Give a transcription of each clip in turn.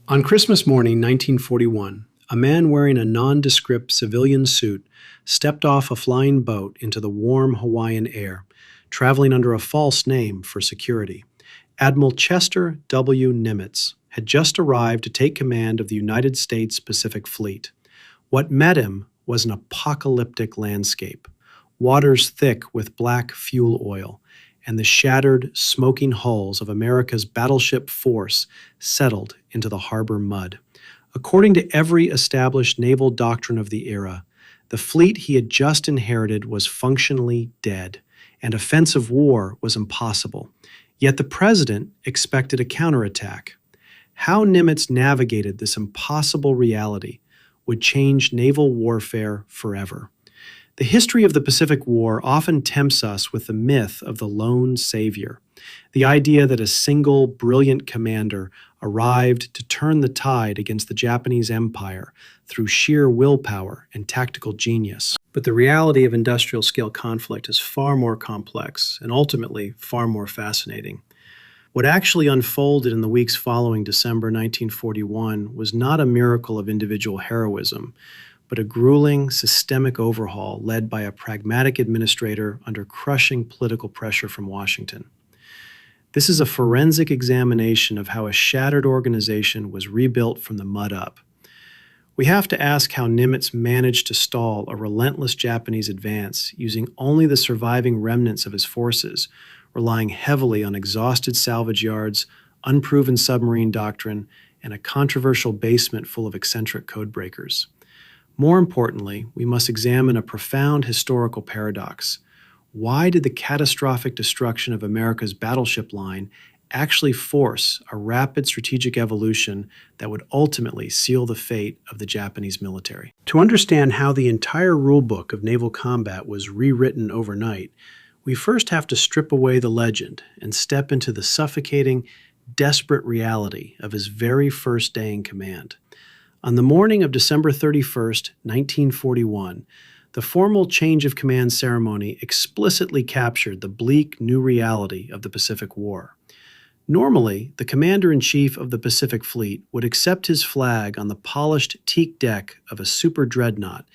On Christmas morning, 1941, a man wearing a nondescript civilian suit stepped off a flying boat into the warm Hawaiian air, traveling under a false name for security. Admiral Chester W. Nimitz had just arrived to take command of the United States Pacific Fleet. What met him was an apocalyptic landscape, waters thick with black fuel oil, and the shattered, smoking hulls of America's battleship force settled into the harbor mud. According to every established naval doctrine of the era, the fleet he had just inherited was functionally dead, and offensive war was impossible. Yet the president expected a counterattack. How Nimitz navigated this impossible reality would change naval warfare forever. The history of the Pacific War often tempts us with the myth of the lone savior, the idea that a single brilliant commander arrived to turn the tide against the Japanese Empire through sheer willpower and tactical genius. But the reality of industrial-scale conflict is far more complex and ultimately far more fascinating. What actually unfolded in the weeks following December 1941 was not a miracle of individual heroism, but a grueling, systemic overhaul led by a pragmatic administrator under crushing political pressure from Washington. This is a forensic examination of how a shattered organization was rebuilt from the mud up. We have to ask how Nimitz managed to stall a relentless Japanese advance using only the surviving remnants of his forces, relying heavily on exhausted salvage yards, unproven submarine doctrine, and a controversial basement full of eccentric codebreakers. More importantly, we must examine a profound historical paradox. Why did the catastrophic destruction of America's battleship line actually force a rapid strategic evolution that would ultimately seal the fate of the Japanese military? To understand how the entire rulebook of naval combat was rewritten overnight, we first have to strip away the legend and step into the suffocating, desperate reality of his very first day in command. On the morning of December 31st, 1941, the formal change of command ceremony explicitly captured the bleak new reality of the Pacific War. Normally, the commander-in-chief of the Pacific Fleet would accept his flag on the polished teak deck of a super dreadnought,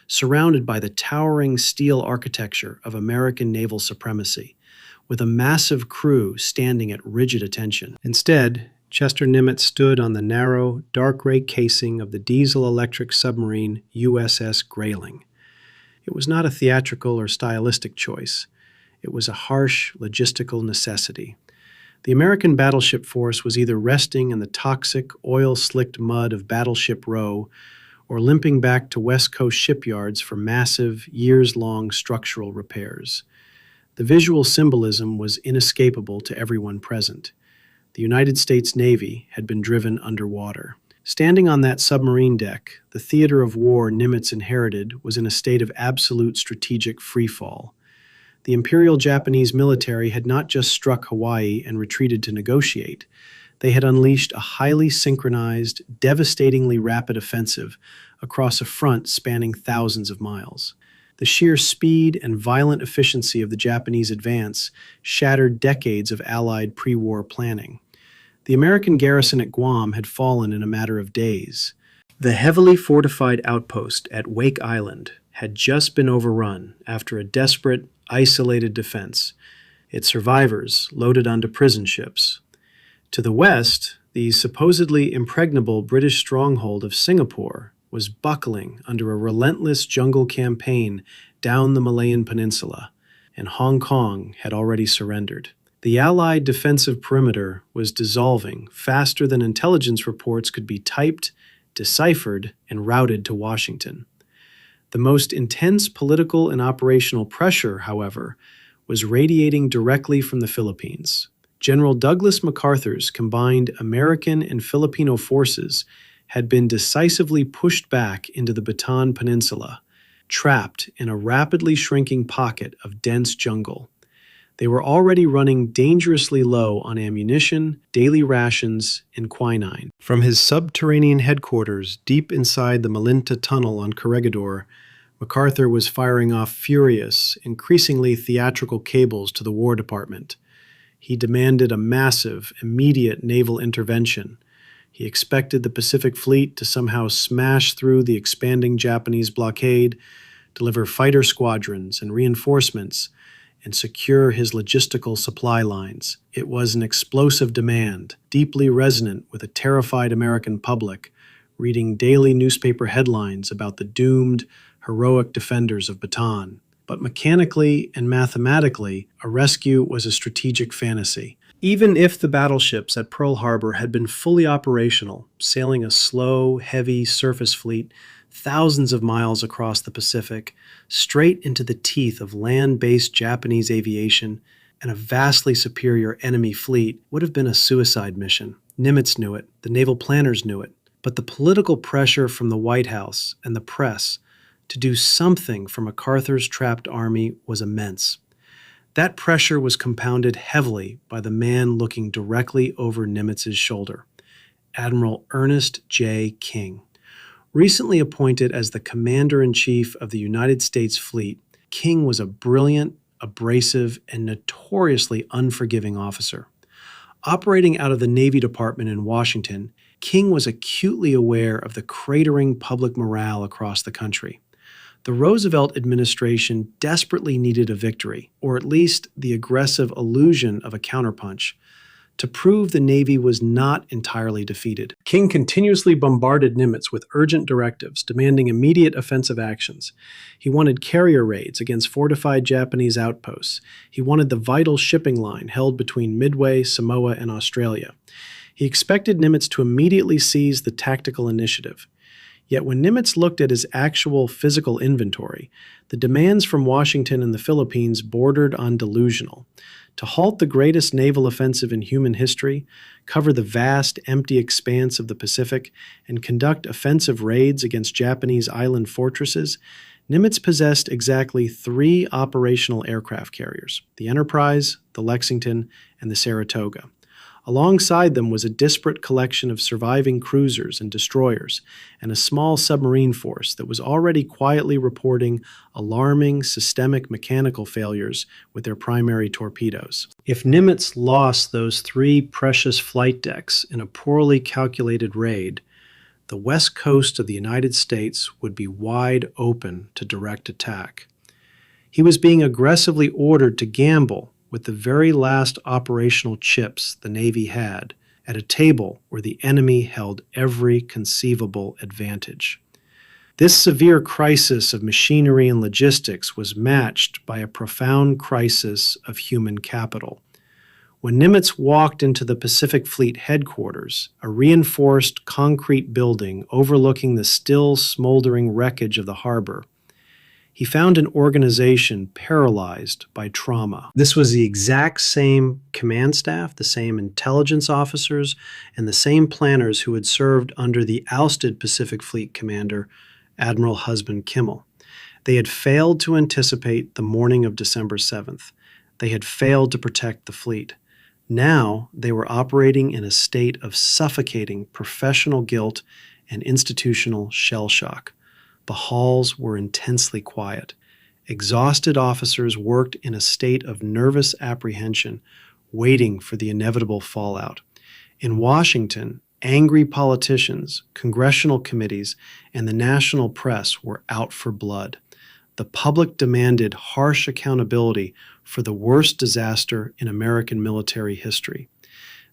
surrounded by the towering steel architecture of American naval supremacy, with a massive crew standing at rigid attention. Instead, Chester Nimitz stood on the narrow, dark gray casing of the diesel-electric submarine USS Grayling. It was not a theatrical or stylistic choice. It was a harsh, logistical necessity. The American battleship force was either resting in the toxic, oil-slicked mud of Battleship Row or limping back to West Coast shipyards for massive, years-long structural repairs. The visual symbolism was inescapable to everyone present. The United States Navy had been driven underwater. Standing on that submarine deck, the theater of war Nimitz inherited was in a state of absolute strategic freefall. The Imperial Japanese military had not just struck Hawaii and retreated to negotiate. They had unleashed a highly synchronized, devastatingly rapid offensive across a front spanning thousands of miles. The sheer speed and violent efficiency of the Japanese advance shattered decades of Allied pre-war planning. The American garrison at Guam had fallen in a matter of days. The heavily fortified outpost at Wake Island had just been overrun after a desperate, isolated defense, its survivors loaded onto prison ships. To the west, the supposedly impregnable British stronghold of Singapore was buckling under a relentless jungle campaign down the Malayan Peninsula, and Hong Kong had already surrendered. The Allied defensive perimeter was dissolving faster than intelligence reports could be typed, deciphered, and routed to Washington. The most intense political and operational pressure, however, was radiating directly from the Philippines. General Douglas MacArthur's combined American and Filipino forces had been decisively pushed back into the Bataan Peninsula, trapped in a rapidly shrinking pocket of dense jungle. They were already running dangerously low on ammunition, daily rations, and quinine. From his subterranean headquarters deep inside the Malinta Tunnel on Corregidor, MacArthur was firing off furious, increasingly theatrical cables to the War Department. He demanded a massive, immediate naval intervention. He expected the Pacific Fleet to somehow smash through the expanding Japanese blockade, deliver fighter squadrons and reinforcements, and secure his logistical supply lines. It was an explosive demand, deeply resonant with a terrified American public, reading daily newspaper headlines about the doomed, heroic defenders of Bataan. But mechanically and mathematically, a rescue was a strategic fantasy. Even if the battleships at Pearl Harbor had been fully operational, sailing a slow, heavy surface fleet thousands of miles across the Pacific, straight into the teeth of land-based Japanese aviation and a vastly superior enemy fleet, would have been a suicide mission. Nimitz knew it, the naval planners knew it, but the political pressure from the White House and the press to do something for MacArthur's trapped army was immense. That pressure was compounded heavily by the man looking directly over Nimitz's shoulder, Admiral Ernest J. King. Recently appointed as the Commander-in-Chief of the United States Fleet, King was a brilliant, abrasive, and notoriously unforgiving officer. Operating out of the Navy Department in Washington, King was acutely aware of the cratering public morale across the country. The Roosevelt administration desperately needed a victory, or at least the aggressive illusion of a counterpunch, to prove the Navy was not entirely defeated. King continuously bombarded Nimitz with urgent directives demanding immediate offensive actions. He wanted carrier raids against fortified Japanese outposts. He wanted the vital shipping line held between Midway, Samoa, and Australia. He expected Nimitz to immediately seize the tactical initiative. Yet when Nimitz looked at his actual physical inventory, the demands from Washington and the Philippines bordered on delusional. To halt the greatest naval offensive in human history, cover the vast, empty expanse of the Pacific, and conduct offensive raids against Japanese island fortresses, Nimitz possessed exactly 3 operational aircraft carriers: the Enterprise, the Lexington, and the Saratoga. Alongside them was a disparate collection of surviving cruisers and destroyers, and a small submarine force that was already quietly reporting alarming systemic mechanical failures with their primary torpedoes. If Nimitz lost those 3 precious flight decks in a poorly calculated raid, the west coast of the United States would be wide open to direct attack. He was being aggressively ordered to gamble with the very last operational chips the Navy had at a table where the enemy held every conceivable advantage. This severe crisis of machinery and logistics was matched by a profound crisis of human capital. When Nimitz walked into the Pacific Fleet headquarters, a reinforced concrete building overlooking the still smoldering wreckage of the harbor, he found an organization paralyzed by trauma. This was the exact same command staff, the same intelligence officers, and the same planners who had served under the ousted Pacific Fleet commander, Admiral Husband Kimmel. They had failed to anticipate the morning of December 7th. They had failed to protect the fleet. Now they were operating in a state of suffocating professional guilt and institutional shell shock. The halls were intensely quiet. Exhausted officers worked in a state of nervous apprehension, waiting for the inevitable fallout. In Washington, angry politicians, congressional committees, and the national press were out for blood. The public demanded harsh accountability for the worst disaster in American military history.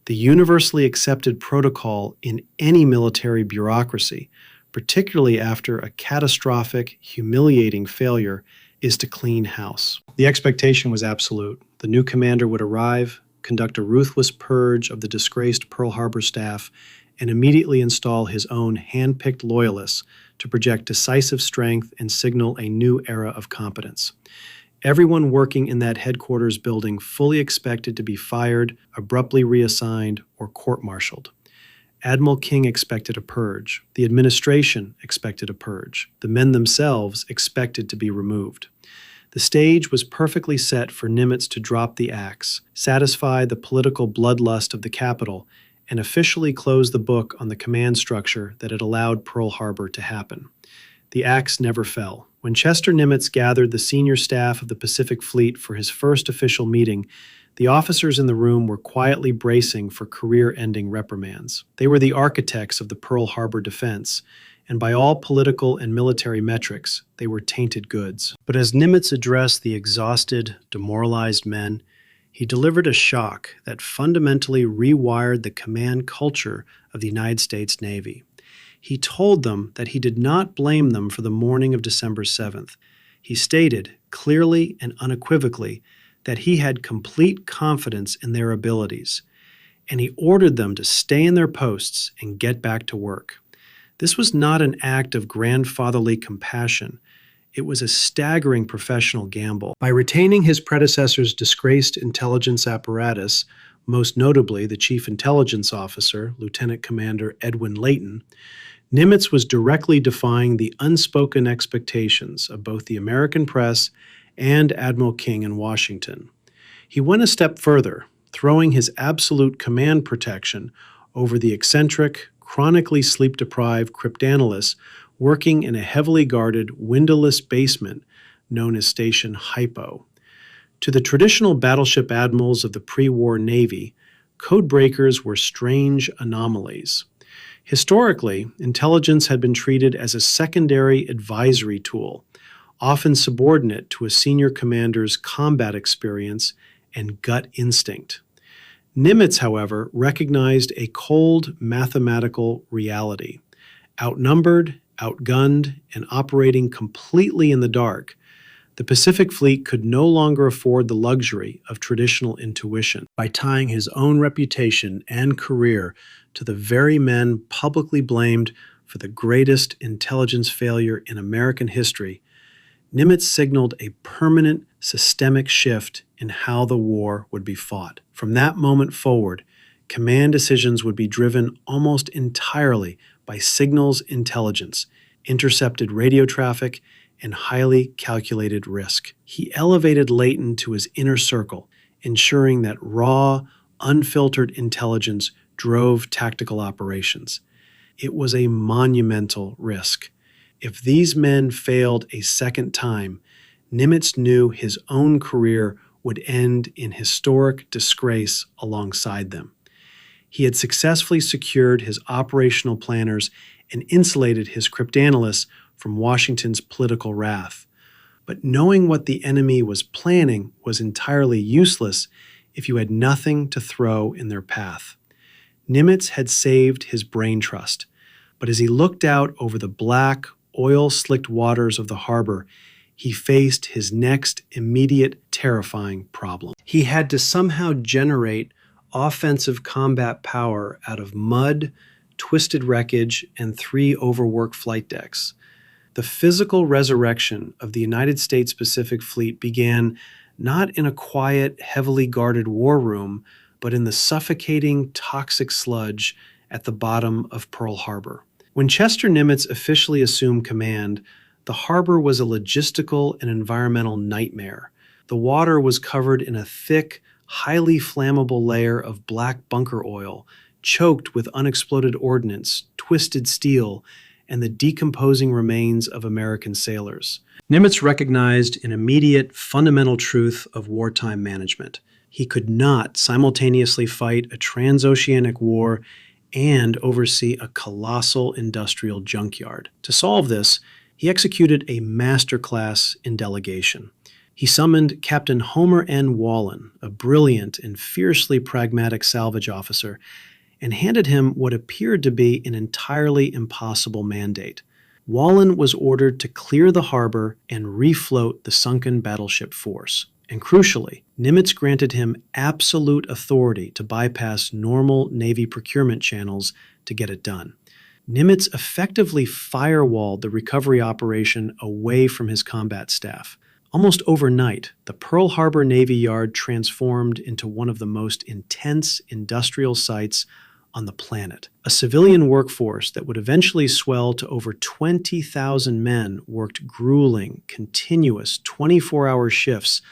The universally accepted protocol in any military bureaucracy, particularly after a catastrophic, humiliating failure, is to clean house. The expectation was absolute. The new commander would arrive, conduct a ruthless purge of the disgraced Pearl Harbor staff, and immediately install his own hand-picked loyalists to project decisive strength and signal a new era of competence. Everyone working in that headquarters building fully expected to be fired, abruptly reassigned, or court-martialed. Admiral King expected a purge. The administration expected a purge. The men themselves expected to be removed. The stage was perfectly set for Nimitz to drop the axe, satisfy the political bloodlust of the capital, and officially close the book on the command structure that had allowed Pearl Harbor to happen. The axe never fell. When Chester Nimitz gathered the senior staff of the Pacific Fleet for his first official meeting, The officers in the room were quietly bracing for career-ending reprimands. They were the architects of the Pearl Harbor defense, and by all political and military metrics, they were tainted goods. But as Nimitz addressed the exhausted, demoralized men, he delivered a shock that fundamentally rewired the command culture of the United States Navy. He told them that he did not blame them for the morning of December 7th. He stated, clearly and unequivocally, that he had complete confidence in their abilities, and he ordered them to stay in their posts and get back to work. This was not an act of grandfatherly compassion. It was a staggering professional gamble. By retaining his predecessor's disgraced intelligence apparatus, most notably the Chief Intelligence Officer, Lieutenant Commander Edwin Layton, Nimitz was directly defying the unspoken expectations of both the American press and Admiral King in Washington. He went a step further, throwing his absolute command protection over the eccentric, chronically sleep-deprived cryptanalysts working in a heavily guarded, windowless basement known as Station HYPO. To the traditional battleship admirals of the pre-war Navy, codebreakers were strange anomalies. Historically, intelligence had been treated as a secondary advisory tool, often subordinate to a senior commander's combat experience and gut instinct. Nimitz, however, recognized a cold mathematical reality. Outnumbered, outgunned, and operating completely in the dark, the Pacific Fleet could no longer afford the luxury of traditional intuition. By tying his own reputation and career to the very men publicly blamed for the greatest intelligence failure in American history, Nimitz signaled a permanent, systemic shift in how the war would be fought. From that moment forward, command decisions would be driven almost entirely by signals intelligence, intercepted radio traffic, and highly calculated risk. He elevated Layton to his inner circle, ensuring that raw, unfiltered intelligence drove tactical operations. It was a monumental risk. If these men failed a second time, Nimitz knew his own career would end in historic disgrace alongside them. He had successfully secured his operational planners and insulated his cryptanalysts from Washington's political wrath. But knowing what the enemy was planning was entirely useless if you had nothing to throw in their path. Nimitz had saved his brain trust, but as he looked out over the black, oil-slicked waters of the harbor, he faced his next immediate terrifying problem. He had to somehow generate offensive combat power out of mud, twisted wreckage, and 3 overworked flight decks. The physical resurrection of the United States Pacific Fleet began not in a quiet, heavily guarded war room, but in the suffocating, toxic sludge at the bottom of Pearl Harbor. When Chester Nimitz officially assumed command, the harbor was a logistical and environmental nightmare. The water was covered in a thick, highly flammable layer of black bunker oil, choked with unexploded ordnance, twisted steel, and the decomposing remains of American sailors. Nimitz recognized an immediate, fundamental truth of wartime management. He could not simultaneously fight a transoceanic war and oversee a colossal industrial junkyard. To solve this, he executed a masterclass in delegation. He summoned Captain Homer N. Wallen, a brilliant and fiercely pragmatic salvage officer, and handed him what appeared to be an entirely impossible mandate. Wallen was ordered to clear the harbor and refloat the sunken battleship force. And crucially, Nimitz granted him absolute authority to bypass normal Navy procurement channels to get it done. Nimitz effectively firewalled the recovery operation away from his combat staff. Almost overnight, the Pearl Harbor Navy Yard transformed into one of the most intense industrial sites on the planet. A civilian workforce that would eventually swell to over 20,000 men worked grueling, continuous 24-hour shifts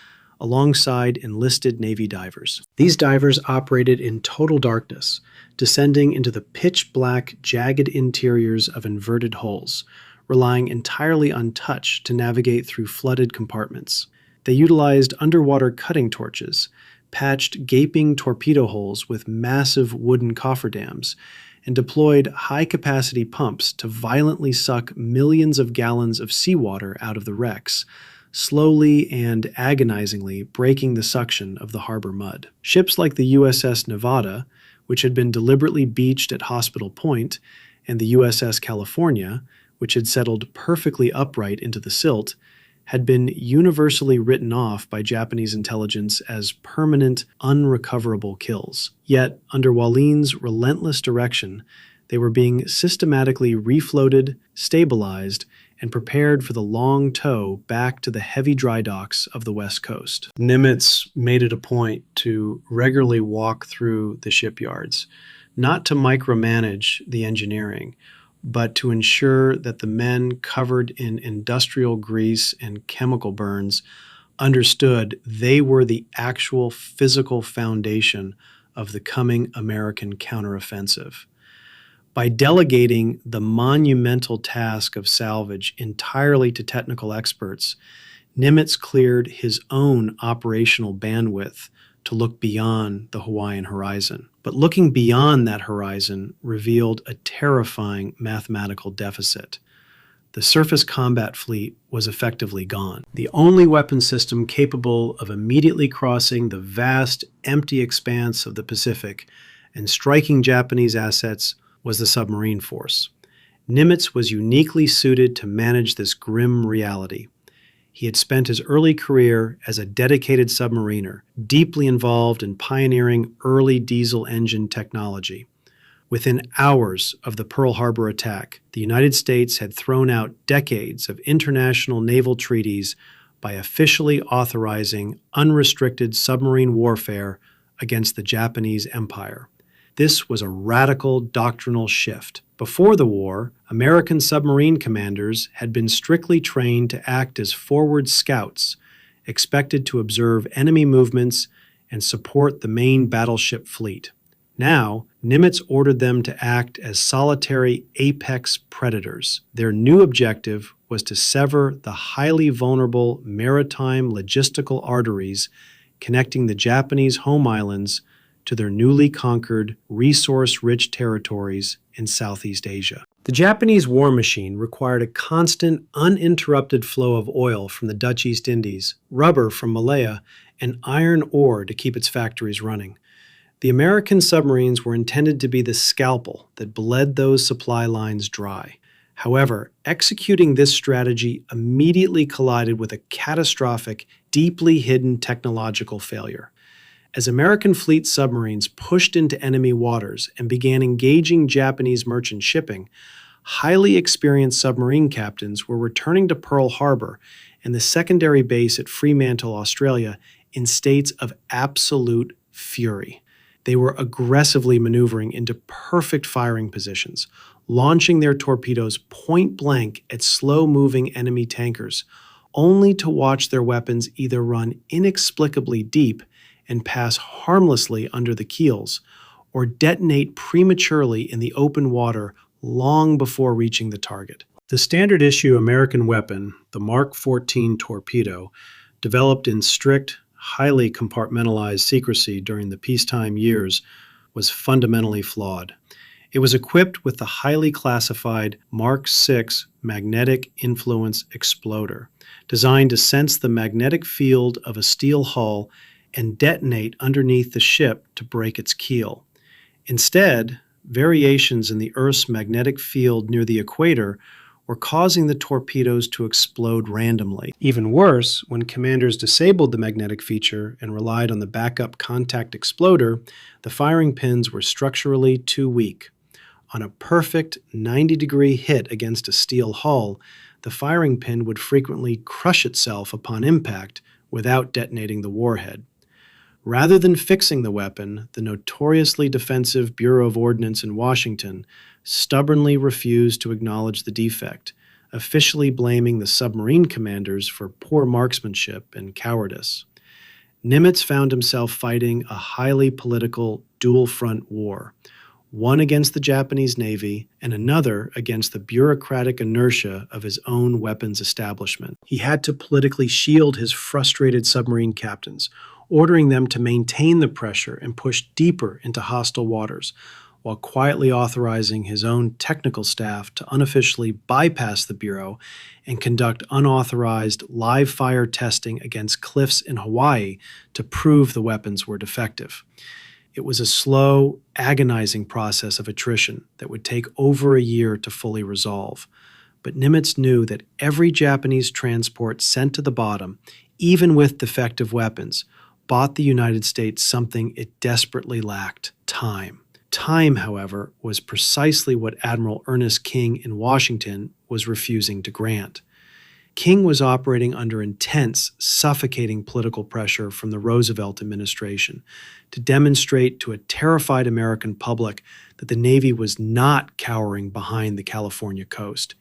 alongside enlisted Navy divers. These divers operated in total darkness, descending into the pitch-black, jagged interiors of inverted hulls, relying entirely on touch to navigate through flooded compartments. They utilized underwater cutting torches, patched gaping torpedo holes with massive wooden cofferdams, and deployed high-capacity pumps to violently suck millions of gallons of seawater out of the wrecks, slowly and agonizingly breaking the suction of the harbor mud. Ships like the USS Nevada, which had been deliberately beached at Hospital Point, and the USS California, which had settled perfectly upright into the silt, had been universally written off by Japanese intelligence as permanent, unrecoverable kills. Yet, under Wallen's relentless direction, they were being systematically refloated, stabilized, and prepared for the long tow back to the heavy dry docks of the West Coast. Nimitz made it a point to regularly walk through the shipyards, not to micromanage the engineering, but to ensure that the men covered in industrial grease and chemical burns understood they were the actual physical foundation of the coming American counteroffensive. By delegating the monumental task of salvage entirely to technical experts, Nimitz cleared his own operational bandwidth to look beyond the Hawaiian horizon. But looking beyond that horizon revealed a terrifying mathematical deficit. The surface combat fleet was effectively gone. The only weapon system capable of immediately crossing the vast, empty expanse of the Pacific and striking Japanese assets was the submarine force. Nimitz was uniquely suited to manage this grim reality. He had spent his early career as a dedicated submariner, deeply involved in pioneering early diesel engine technology. Within hours of the Pearl Harbor attack, the United States had thrown out decades of international naval treaties by officially authorizing unrestricted submarine warfare against the Japanese Empire. This was a radical doctrinal shift. Before the war, American submarine commanders had been strictly trained to act as forward scouts, expected to observe enemy movements and support the main battleship fleet. Now, Nimitz ordered them to act as solitary apex predators. Their new objective was to sever the highly vulnerable maritime logistical arteries connecting the Japanese home islands to their newly conquered, resource-rich territories in Southeast Asia. The Japanese war machine required a constant, uninterrupted flow of oil from the Dutch East Indies, rubber from Malaya, and iron ore to keep its factories running. The American submarines were intended to be the scalpel that bled those supply lines dry. However, executing this strategy immediately collided with a catastrophic, deeply hidden technological failure. As American fleet submarines pushed into enemy waters and began engaging Japanese merchant shipping, highly experienced submarine captains were returning to Pearl Harbor and the secondary base at Fremantle, Australia, in states of absolute fury. They were aggressively maneuvering into perfect firing positions, launching their torpedoes point blank at slow-moving enemy tankers, only to watch their weapons either run inexplicably deep and pass harmlessly under the keels, or detonate prematurely in the open water long before reaching the target. The standard issue American weapon, the Mark 14 torpedo, developed in strict, highly compartmentalized secrecy during the peacetime years, was fundamentally flawed. It was equipped with the highly classified Mark 6 magnetic influence exploder, designed to sense the magnetic field of a steel hull and detonate underneath the ship to break its keel. Instead, variations in the Earth's magnetic field near the equator were causing the torpedoes to explode randomly. Even worse, when commanders disabled the magnetic feature and relied on the backup contact exploder, the firing pins were structurally too weak. On a perfect 90-degree hit against a steel hull, the firing pin would frequently crush itself upon impact without detonating the warhead. Rather than fixing the weapon, the notoriously defensive Bureau of Ordnance in Washington stubbornly refused to acknowledge the defect, officially blaming the submarine commanders for poor marksmanship and cowardice. Nimitz found himself fighting a highly political dual-front war, one against the Japanese Navy and another against the bureaucratic inertia of his own weapons establishment. He had to politically shield his frustrated submarine captains, ordering them to maintain the pressure and push deeper into hostile waters, while quietly authorizing his own technical staff to unofficially bypass the Bureau and conduct unauthorized live-fire testing against cliffs in Hawaii to prove the weapons were defective. It was a slow, agonizing process of attrition that would take over a year to fully resolve. But Nimitz knew that every Japanese transport sent to the bottom, even with defective weapons, bought the United States something it desperately lacked: time. Time, however, was precisely what Admiral Ernest King in Washington was refusing to grant. King was operating under intense, suffocating political pressure from the Roosevelt administration to demonstrate to a terrified American public that the Navy was not cowering behind the California coast.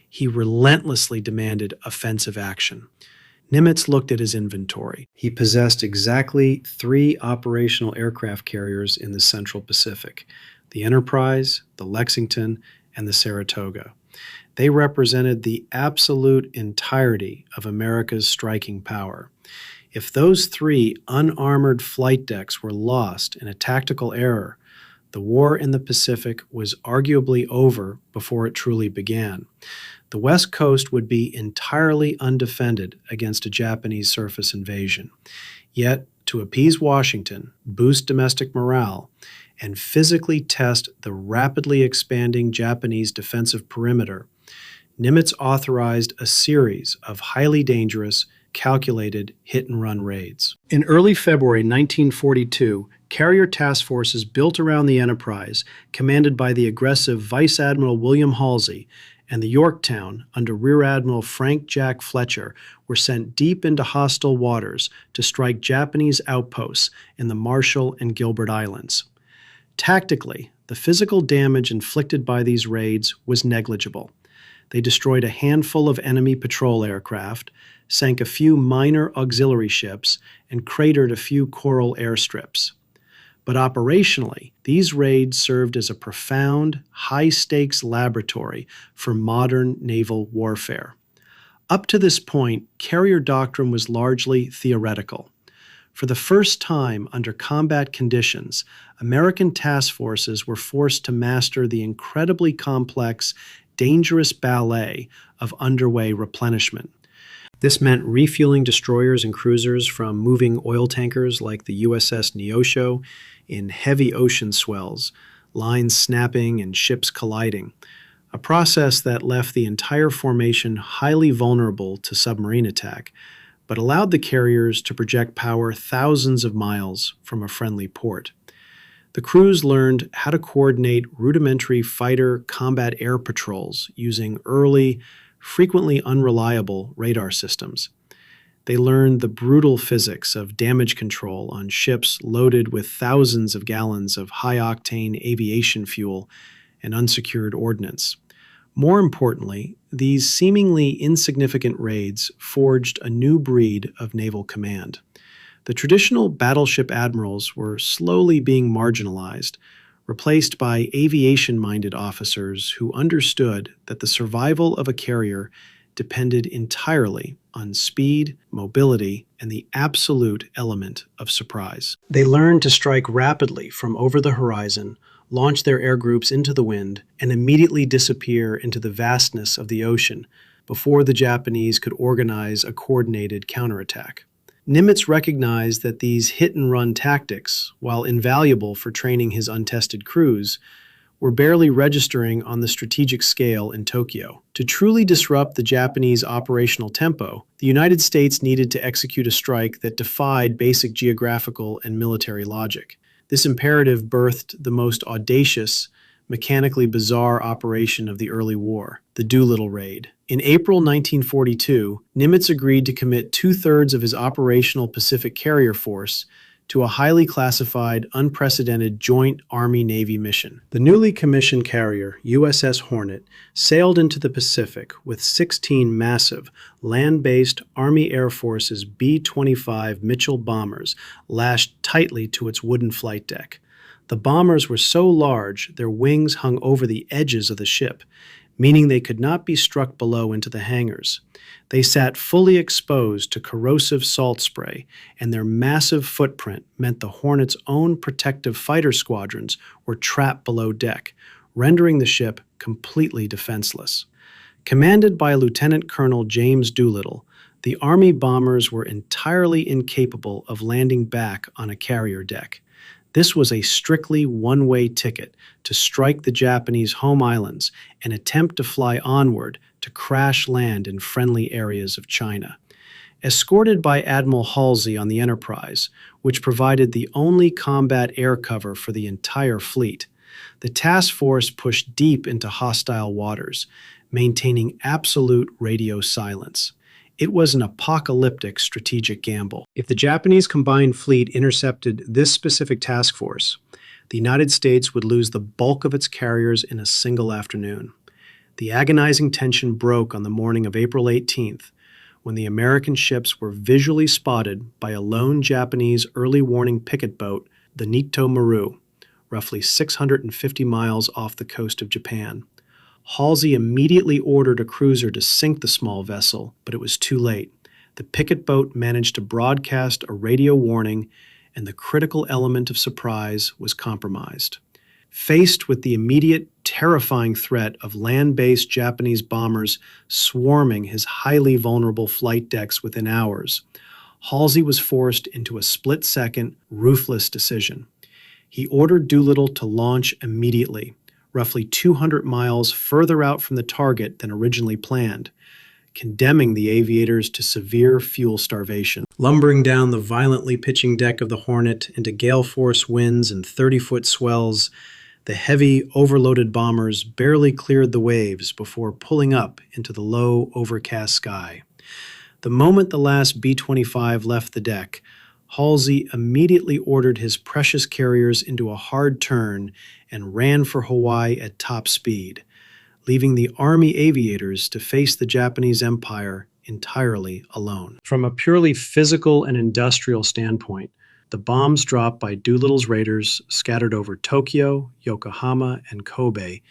He relentlessly demanded offensive action. Nimitz looked at his inventory. He possessed exactly 3 operational aircraft carriers in the Central Pacific: the Enterprise, the Lexington, and the Saratoga. They represented the absolute entirety of America's striking power. If those 3 unarmored flight decks were lost in a tactical error, the war in the Pacific was arguably over before it truly began. The West Coast would be entirely undefended against a Japanese surface invasion. Yet, to appease Washington, boost domestic morale, and physically test the rapidly expanding Japanese defensive perimeter, Nimitz authorized a series of highly dangerous, calculated hit-and-run raids. In early February 1942, carrier task forces built around the Enterprise, commanded by the aggressive Vice Admiral William Halsey, and the Yorktown, under Rear Admiral Frank Jack Fletcher, were sent deep into hostile waters to strike Japanese outposts in the Marshall and Gilbert Islands. Tactically, the physical damage inflicted by these raids was negligible. They destroyed a handful of enemy patrol aircraft, sank a few minor auxiliary ships, and cratered a few coral airstrips. But operationally, these raids served as a profound, high-stakes laboratory for modern naval warfare. Up to this point, carrier doctrine was largely theoretical. For the first time under combat conditions, American task forces were forced to master the incredibly complex, dangerous ballet of underway replenishment. This meant refueling destroyers and cruisers from moving oil tankers like the USS Neosho in heavy ocean swells, lines snapping and ships colliding, a process that left the entire formation highly vulnerable to submarine attack, but allowed the carriers to project power thousands of miles from a friendly port. The crews learned how to coordinate rudimentary fighter combat air patrols using early, frequently unreliable radar systems. They learned the brutal physics of damage control on ships loaded with thousands of gallons of high-octane aviation fuel and unsecured ordnance. More importantly, these seemingly insignificant raids forged a new breed of naval command. The traditional battleship admirals were slowly being marginalized, replaced by aviation-minded officers who understood that the survival of a carrier depended entirely on speed, mobility, and the absolute element of surprise. They learned to strike rapidly from over the horizon, launch their air groups into the wind, and immediately disappear into the vastness of the ocean before the Japanese could organize a coordinated counterattack. Nimitz recognized that these hit-and-run tactics, while invaluable for training his untested crews, were barely registering on the strategic scale in Tokyo. To truly disrupt the Japanese operational tempo, the United States needed to execute a strike that defied basic geographical and military logic. This imperative birthed the most audacious, mechanically bizarre operation of the early war, the Doolittle Raid. In April 1942, Nimitz agreed to commit 2/3 of his operational Pacific carrier force to a highly classified, unprecedented joint Army-Navy mission. The newly commissioned carrier, USS Hornet, sailed into the Pacific with 16 massive, land-based Army Air Force's B-25 Mitchell bombers lashed tightly to its wooden flight deck. The bombers were so large their wings hung over the edges of the ship, meaning they could not be struck below into the hangars. They sat fully exposed to corrosive salt spray, and their massive footprint meant the Hornet's own protective fighter squadrons were trapped below deck, rendering the ship completely defenseless. Commanded by Lieutenant Colonel James Doolittle, the Army bombers were entirely incapable of landing back on a carrier deck. This was a strictly one-way ticket to strike the Japanese home islands and attempt to fly onward to crash land in friendly areas of China. Escorted by Admiral Halsey on the Enterprise, which provided the only combat air cover for the entire fleet, the task force pushed deep into hostile waters, maintaining absolute radio silence. It was an apocalyptic strategic gamble. If the Japanese combined fleet intercepted this specific task force, the United States would lose the bulk of its carriers in a single afternoon. The agonizing tension broke on the morning of April 18th, when the American ships were visually spotted by a lone Japanese early warning picket boat, the Nito Maru, roughly 650 miles off the coast of Japan. Halsey immediately ordered a cruiser to sink the small vessel, but it was too late. The picket boat managed to broadcast a radio warning, and the critical element of surprise was compromised. Faced with the immediate, terrifying threat of land-based Japanese bombers swarming his highly vulnerable flight decks within hours, Halsey was forced into a split-second, ruthless decision. He ordered Doolittle to launch immediately, roughly 200 miles further out from the target than originally planned, condemning the aviators to severe fuel starvation. Lumbering down the violently pitching deck of the Hornet into gale-force winds and 30-foot swells, the heavy, overloaded bombers barely cleared the waves before pulling up into the low, overcast sky. The moment the last B-25 left the deck, Halsey immediately ordered his precious carriers into a hard turn and ran for Hawaii at top speed, leaving the Army aviators to face the Japanese Empire entirely alone. From a purely physical and industrial standpoint, the bombs dropped by Doolittle's raiders scattered over Tokyo, Yokohama, and Kobe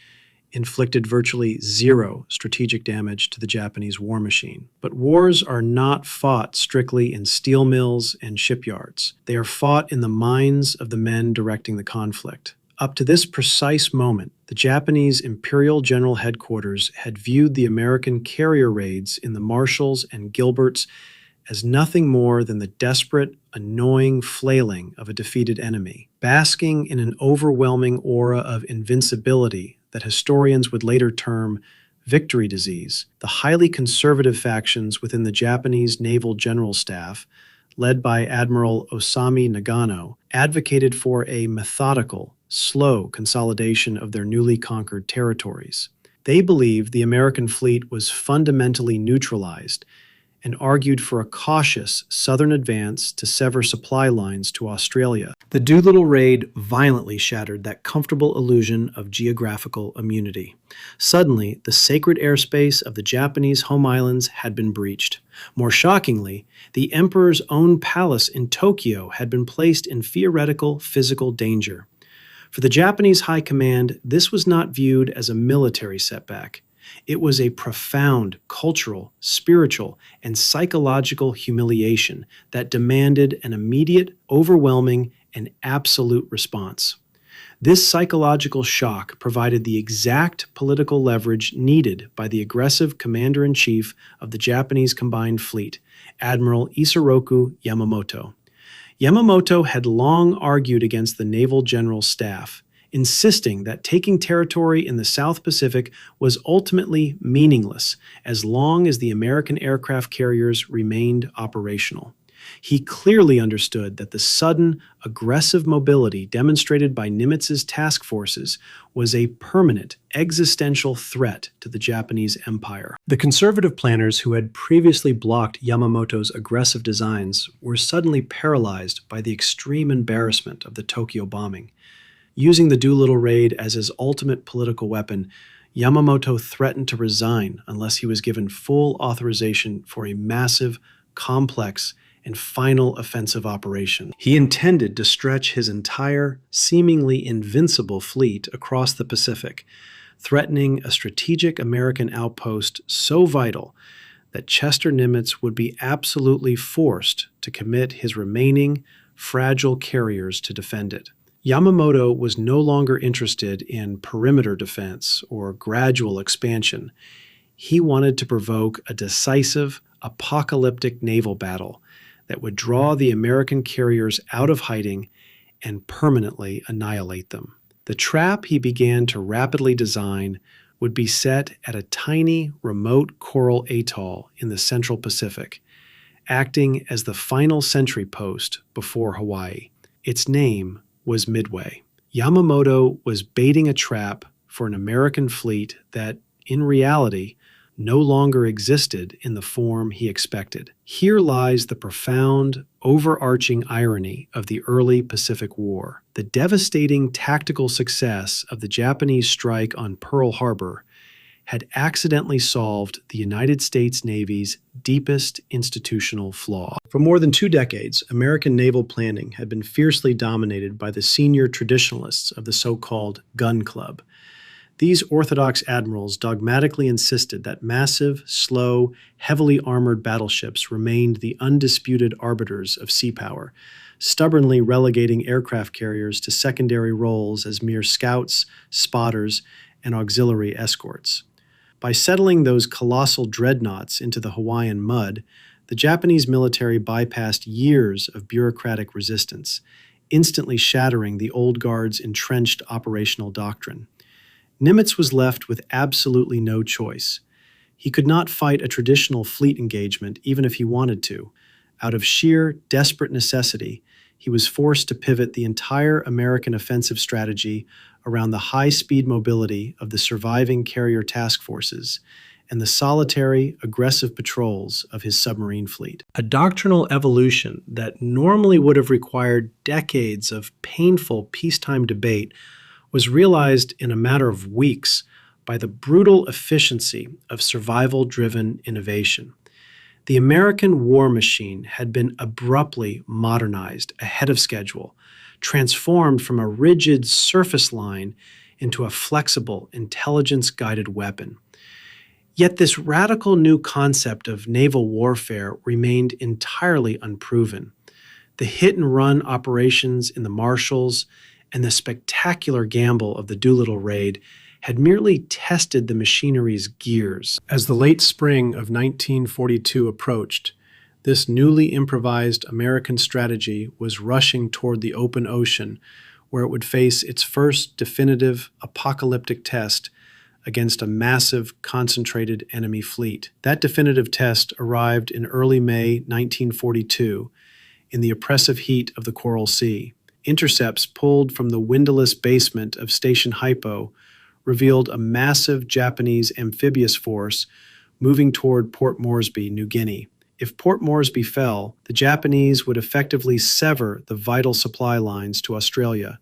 inflicted virtually zero strategic damage to the Japanese war machine. But wars are not fought strictly in steel mills and shipyards. They are fought in the minds of the men directing the conflict. Up to this precise moment, the Japanese Imperial General Headquarters had viewed the American carrier raids in the Marshalls and Gilberts as nothing more than the desperate, annoying flailing of a defeated enemy, basking in an overwhelming aura of invincibility that historians would later term victory disease. The highly conservative factions within the Japanese Naval General Staff, led by Admiral Osami Nagano, advocated for a methodical, slow consolidation of their newly conquered territories. They believed the American fleet was fundamentally neutralized and argued for a cautious southern advance to sever supply lines to Australia. The Doolittle Raid violently shattered that comfortable illusion of geographical immunity. Suddenly, the sacred airspace of the Japanese home islands had been breached. More shockingly, the emperor's own palace in Tokyo had been placed in theoretical physical danger. For the Japanese High Command, this was not viewed as a military setback. It was a profound cultural, spiritual, and psychological humiliation that demanded an immediate, overwhelming, and absolute response. This psychological shock provided the exact political leverage needed by the aggressive commander-in-chief of the Japanese Combined Fleet, Admiral Isoroku Yamamoto. Yamamoto had long argued against the Naval General Staff, insisting that taking territory in the South Pacific was ultimately meaningless as long as the American aircraft carriers remained operational. He clearly understood that the sudden, aggressive mobility demonstrated by Nimitz's task forces was a permanent, existential threat to the Japanese Empire. The conservative planners who had previously blocked Yamamoto's aggressive designs were suddenly paralyzed by the extreme embarrassment of the Tokyo bombing. Using the Doolittle Raid as his ultimate political weapon, Yamamoto threatened to resign unless he was given full authorization for a massive, complex, and final offensive operation. He intended to stretch his entire, seemingly invincible fleet across the Pacific, threatening a strategic American outpost so vital that Chester Nimitz would be absolutely forced to commit his remaining fragile carriers to defend it. Yamamoto was no longer interested in perimeter defense or gradual expansion. He wanted to provoke a decisive, apocalyptic naval battle that would draw the American carriers out of hiding and permanently annihilate them. The trap he began to rapidly design would be set at a tiny, remote coral atoll in the Central Pacific, acting as the final sentry post before Hawaii. Its name was Midway. Yamamoto was baiting a trap for an American fleet that, in reality, no longer existed in the form he expected. Here lies the profound, overarching irony of the early Pacific War. The devastating tactical success of the Japanese strike on Pearl Harbor had accidentally solved the United States Navy's deepest institutional flaw. For more than 2 decades, American naval planning had been fiercely dominated by the senior traditionalists of the so-called Gun Club. These orthodox admirals dogmatically insisted that massive, slow, heavily armored battleships remained the undisputed arbiters of sea power, stubbornly relegating aircraft carriers to secondary roles as mere scouts, spotters, and auxiliary escorts. By settling those colossal dreadnoughts into the Hawaiian mud, the Japanese military bypassed years of bureaucratic resistance, instantly shattering the old guard's entrenched operational doctrine. Nimitz was left with absolutely no choice. He could not fight a traditional fleet engagement even if he wanted to. Out of sheer, desperate necessity, he was forced to pivot the entire American offensive strategy around the high-speed mobility of the surviving carrier task forces and the solitary, aggressive patrols of his submarine fleet. A doctrinal evolution that normally would have required decades of painful peacetime debate was realized in a matter of weeks by the brutal efficiency of survival-driven innovation. The American war machine had been abruptly modernized ahead of schedule, transformed from a rigid surface line into a flexible, intelligence-guided weapon. Yet this radical new concept of naval warfare remained entirely unproven. The hit-and-run operations in the Marshalls and the spectacular gamble of the Doolittle Raid had merely tested the machinery's gears. As the late spring of 1942 approached, this newly improvised American strategy was rushing toward the open ocean, where it would face its first definitive apocalyptic test against a massive, concentrated enemy fleet. That definitive test arrived in early May 1942 in the oppressive heat of the Coral Sea. Intercepts pulled from the windowless basement of Station HYPO revealed a massive Japanese amphibious force moving toward Port Moresby, New Guinea. If Port Moresby fell, the Japanese would effectively sever the vital supply lines to Australia,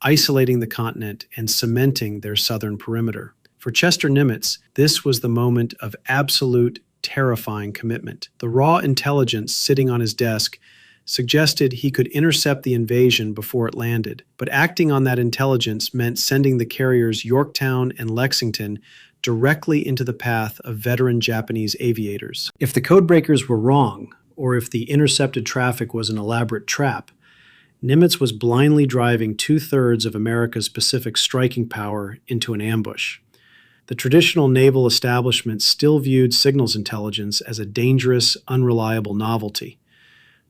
isolating the continent and cementing their southern perimeter. For Chester Nimitz, this was the moment of absolute, terrifying commitment. The raw intelligence sitting on his desk suggested he could intercept the invasion before it landed, but acting on that intelligence meant sending the carriers Yorktown and Lexington directly into the path of veteran Japanese aviators. If the codebreakers were wrong, or if the intercepted traffic was an elaborate trap, Nimitz was blindly driving 2/3 of America's Pacific striking power into an ambush. The traditional naval establishment still viewed signals intelligence as a dangerous, unreliable novelty.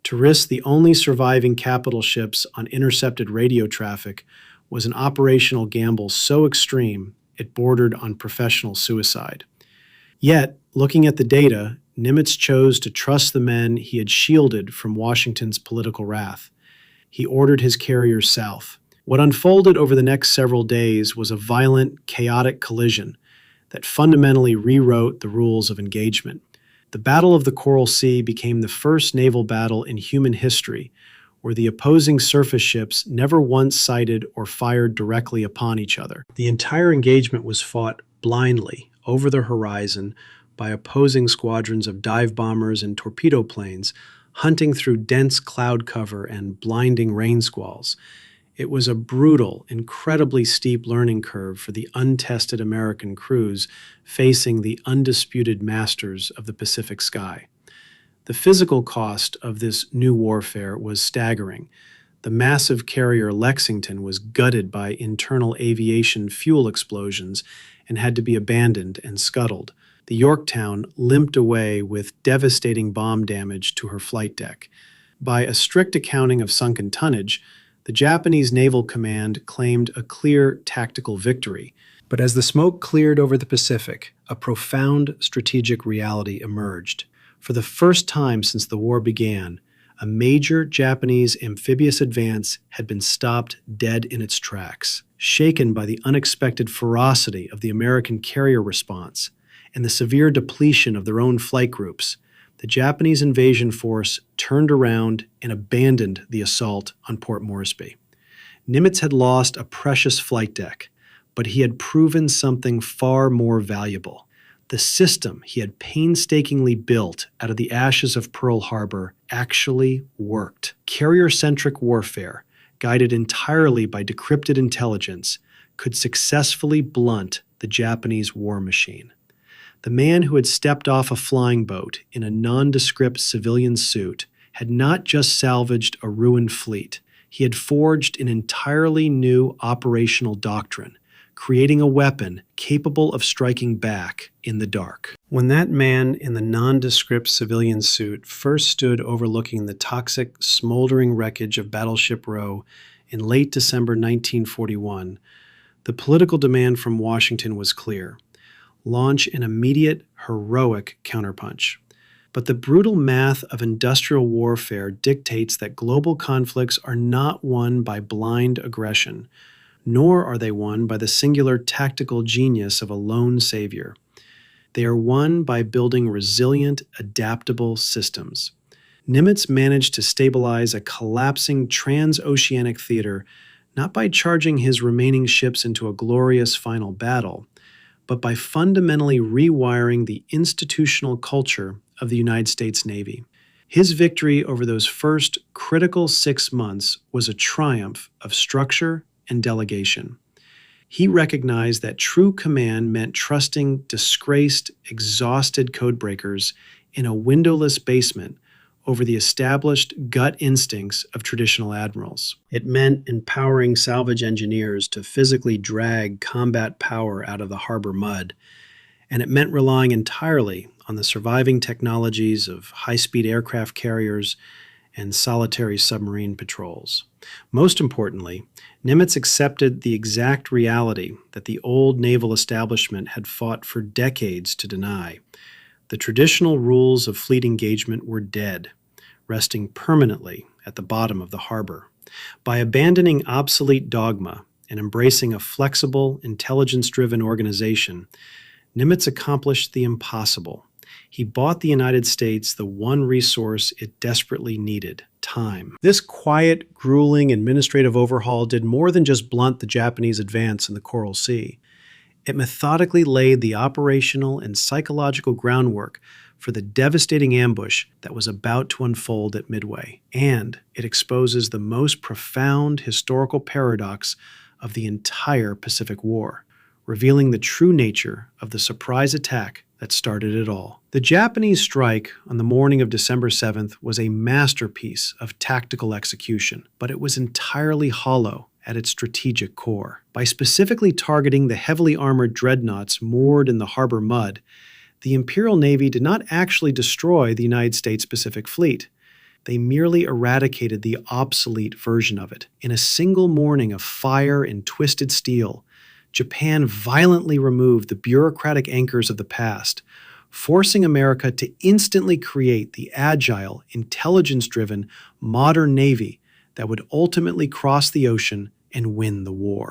To risk the only surviving capital ships on intercepted radio traffic was an operational gamble so extreme it bordered on professional suicide. Yet, looking at the data, Nimitz chose to trust the men he had shielded from Washington's political wrath. He ordered his carriers south. What unfolded over the next several days was a violent, chaotic collision that fundamentally rewrote the rules of engagement. The Battle of the Coral Sea became the first naval battle in human history where the opposing surface ships never once sighted or fired directly upon each other. The entire engagement was fought blindly over the horizon by opposing squadrons of dive bombers and torpedo planes hunting through dense cloud cover and blinding rain squalls. It was a brutal, incredibly steep learning curve for the untested American crews facing the undisputed masters of the Pacific sky. The physical cost of this new warfare was staggering. The massive carrier Lexington was gutted by internal aviation fuel explosions and had to be abandoned and scuttled. The Yorktown limped away with devastating bomb damage to her flight deck. By a strict accounting of sunken tonnage, the Japanese Naval Command claimed a clear tactical victory. But as the smoke cleared over the Pacific, a profound strategic reality emerged. For the first time since the war began, a major Japanese amphibious advance had been stopped dead in its tracks. Shaken by the unexpected ferocity of the American carrier response and the severe depletion of their own flight groups, the Japanese invasion force turned around and abandoned the assault on Port Moresby. Nimitz had lost a precious flight deck, but he had proven something far more valuable. The system he had painstakingly built out of the ashes of Pearl Harbor actually worked. Carrier-centric warfare, guided entirely by decrypted intelligence, could successfully blunt the Japanese war machine. The man who had stepped off a flying boat in a nondescript civilian suit had not just salvaged a ruined fleet, he had forged an entirely new operational doctrine, creating a weapon capable of striking back in the dark. When that man in the nondescript civilian suit first stood overlooking the toxic, smoldering wreckage of Battleship Row in late December 1941, the political demand from Washington was clear: launch an immediate, heroic counterpunch. But the brutal math of industrial warfare dictates that global conflicts are not won by blind aggression, nor are they won by the singular tactical genius of a lone savior. They are won by building resilient, adaptable systems. Nimitz managed to stabilize a collapsing transoceanic theater not by charging his remaining ships into a glorious final battle, but by fundamentally rewiring the institutional culture of the United States Navy. His victory over those first critical 6 months was a triumph of structure and delegation. He recognized that true command meant trusting disgraced, exhausted codebreakers in a windowless basement over the established gut instincts of traditional admirals. It meant empowering salvage engineers to physically drag combat power out of the harbor mud, and it meant relying entirely on the surviving technologies of high-speed aircraft carriers and solitary submarine patrols. Most importantly, Nimitz accepted the exact reality that the old naval establishment had fought for decades to deny. The traditional rules of fleet engagement were dead, resting permanently at the bottom of the harbor. By abandoning obsolete dogma and embracing a flexible, intelligence-driven organization, Nimitz accomplished the impossible. He bought the United States the one resource it desperately needed: time. This quiet, grueling administrative overhaul did more than just blunt the Japanese advance in the Coral Sea. It methodically laid the operational and psychological groundwork for the devastating ambush that was about to unfold at Midway, and it exposes the most profound historical paradox of the entire Pacific War, revealing the true nature of the surprise attack that started it all. The Japanese strike on the morning of December 7th was a masterpiece of tactical execution, but it was entirely hollow at its strategic core. By specifically targeting the heavily armored dreadnoughts moored in the harbor mud, the Imperial Navy did not actually destroy the United States Pacific Fleet. They merely eradicated the obsolete version of it. In a single morning of fire and twisted steel, Japan violently removed the bureaucratic anchors of the past, forcing America to instantly create the agile, intelligence-driven, modern Navy that would ultimately cross the ocean and win the war.